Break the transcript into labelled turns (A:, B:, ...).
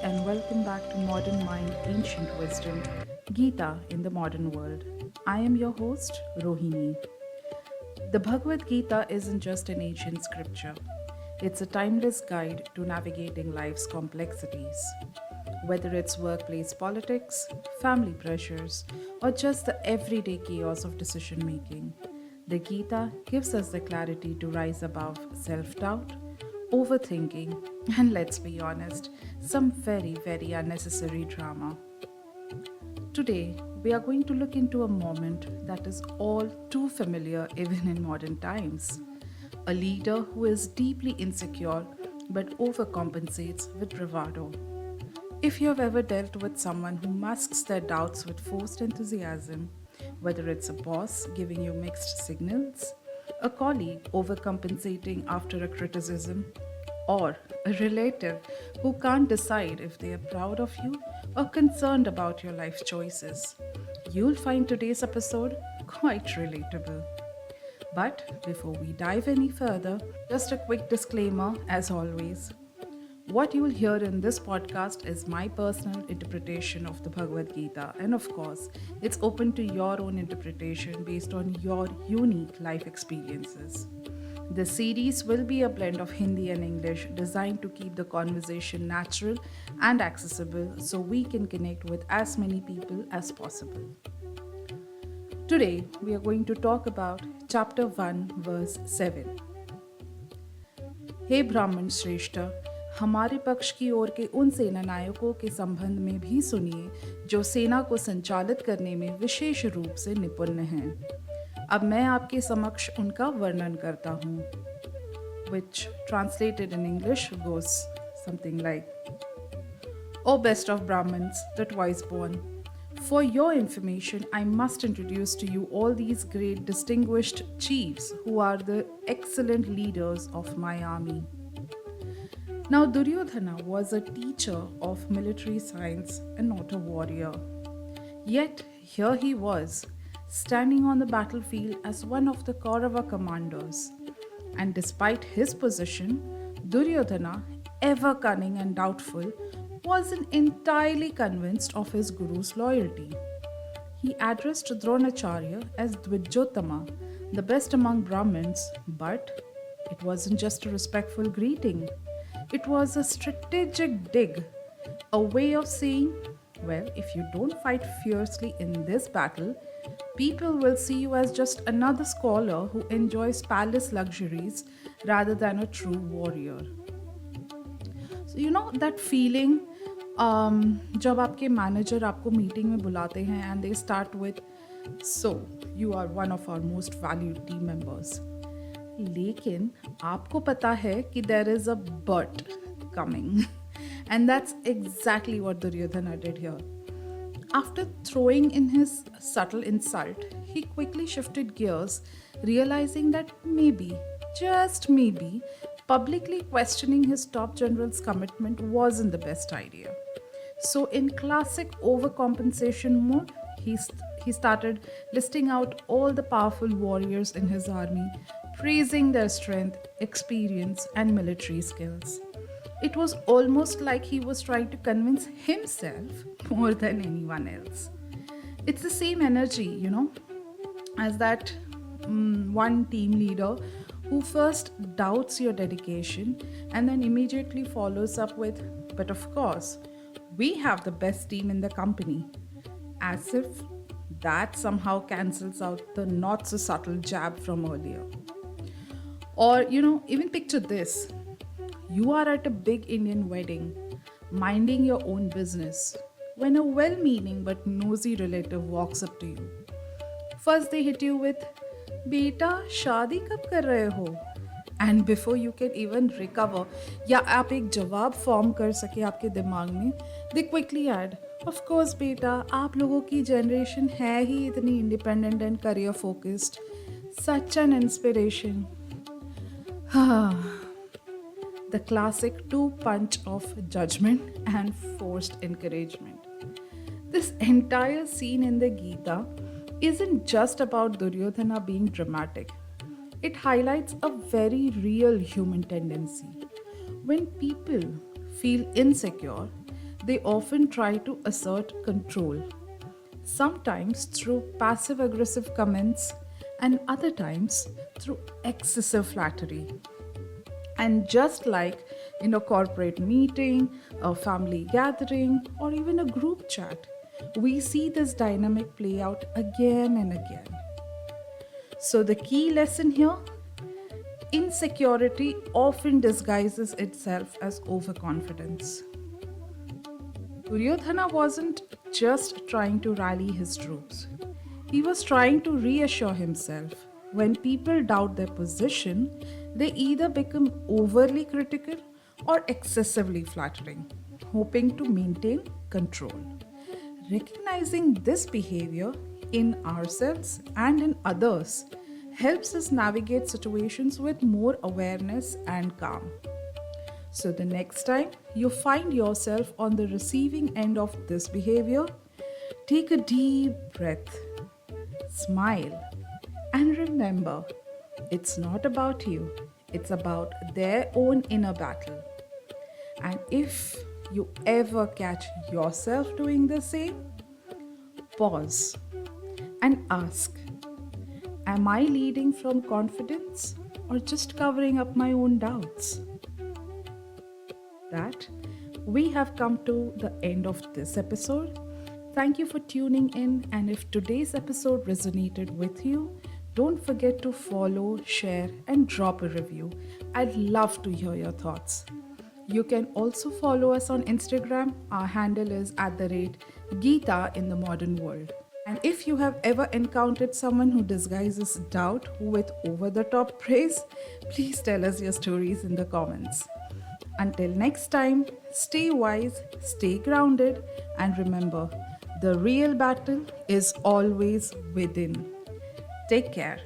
A: and welcome back to Modern Mind, Ancient Wisdom, Gita in the Modern World. I am your host, Rohini. The Bhagavad Gita isn't just an ancient scripture, it's a timeless guide to navigating life's complexities. Whether it's workplace politics, family pressures, or just the everyday chaos of decision making, the Gita gives us the clarity to rise above self doubt, overthinking, and let's be honest, some very unnecessary drama. Today, we are going to look into a moment that is all too familiar even in modern times. A leader who is deeply insecure but overcompensates with bravado. If you have ever dealt with someone who masks their doubts with forced enthusiasm, whether it's a boss giving you mixed signals, a colleague overcompensating after a criticism, or a relative who can't decide if they are proud of you or concerned about your life choices, you'll find today's episode quite relatable. But before we dive any further, just a quick disclaimer as always. What you will hear in this podcast is my personal interpretation of the Bhagavad Gita, and of course, it's open to your own interpretation based on your unique life experiences. The series will be a blend of Hindi and English designed to keep the conversation natural and accessible so we can connect with as many people as possible. Today, we are going to talk about chapter 1, verse 7. हे ब्राह्मण श्रेष्ठ, हमारे पक्ष की ओर के उन सेना नायकों के संबंध में भी सुनिए जो सेना को संचालित करने में विशेष रूप से निपुण हैं। अब मैं आपके समक्ष उनका वर्णन करता हूँ, which translated in English goes something like, O best of Brahmins, the twice born, for your information, I must introduce to you all these great distinguished chiefs who are the excellent leaders of my army. Now, Duryodhana was a teacher of military science and not a warrior. Yet, here he was, standing on the battlefield as one of the Kaurava commanders. And despite his position, Duryodhana, ever cunning and doubtful, wasn't entirely convinced of his guru's loyalty. He addressed Dronacharya as Dvijotama, the best among Brahmins, but it wasn't just a respectful greeting. It was a strategic dig, a way of saying, well, if you don't fight fiercely in this battle, people will see you as just another scholar who enjoys palace luxuries rather than a true warrior. So you know that feeling जब आपके manager आपको meeting में बुलाते हैं and they start with, so you are one of our most valued team members. लेकिन आपको पता है कि there is a but coming. And that's exactly what Duryodhana did here. After throwing in his subtle insult, he quickly shifted gears, realizing that maybe, just maybe, publicly questioning his top general's commitment wasn't the best idea. So in classic overcompensation mode, he started listing out all the powerful warriors in his army, praising their strength, experience, and military skills. It was almost like he was trying to convince himself more than anyone else. It's the same energy, as that one team leader who first doubts your dedication and then immediately follows up with, but of course, we have the best team in the company. As if that somehow cancels out the not so subtle jab from earlier. Or, even picture this. You are at a big Indian wedding, minding your own business, when a well-meaning but nosy relative walks up to you. First they hit you with, Beta, शादी कब कर रहे हो? And before you can even recover, या आप एक जवाब form कर सके आपके दिमाग में, they quickly add, of course बेटा, आप लोगों की generation है ही इतनी independent and career focused. Such an inspiration. The classic two-punch of judgment and forced encouragement. This entire scene in the Gita isn't just about Duryodhana being dramatic. It highlights a very real human tendency. When people feel insecure, they often try to assert control, sometimes through passive aggressive comments, and other times through excessive flattery. And just like in a corporate meeting, a family gathering, or even a group chat, we see this dynamic play out again and again. So, the key lesson here: insecurity often disguises itself as overconfidence. Duryodhana wasn't just trying to rally his troops, he was trying to reassure himself. When people doubt their position, they either become overly critical or excessively flattering, hoping to maintain control. Recognizing this behavior in ourselves and in others helps us navigate situations with more awareness and calm. So, the next time you find yourself on the receiving end of this behavior, take a deep breath, smile, and remember, it's not about you, it's about their own inner battle. And if you ever catch yourself doing the same, pause and ask, am I leading from confidence or just covering up my own doubts? That we have come to the end of this episode. Thank you for tuning in, and if today's episode resonated with you, don't forget to follow, share, and drop a review. I'd love to hear your thoughts. You can also follow us on Instagram. Our handle is @Gita in the modern world. And if you have ever encountered someone who disguises doubt with over-the-top praise, please tell us your stories in the comments. Until next time, stay wise, stay grounded, and remember, the real battle is always within. Take care.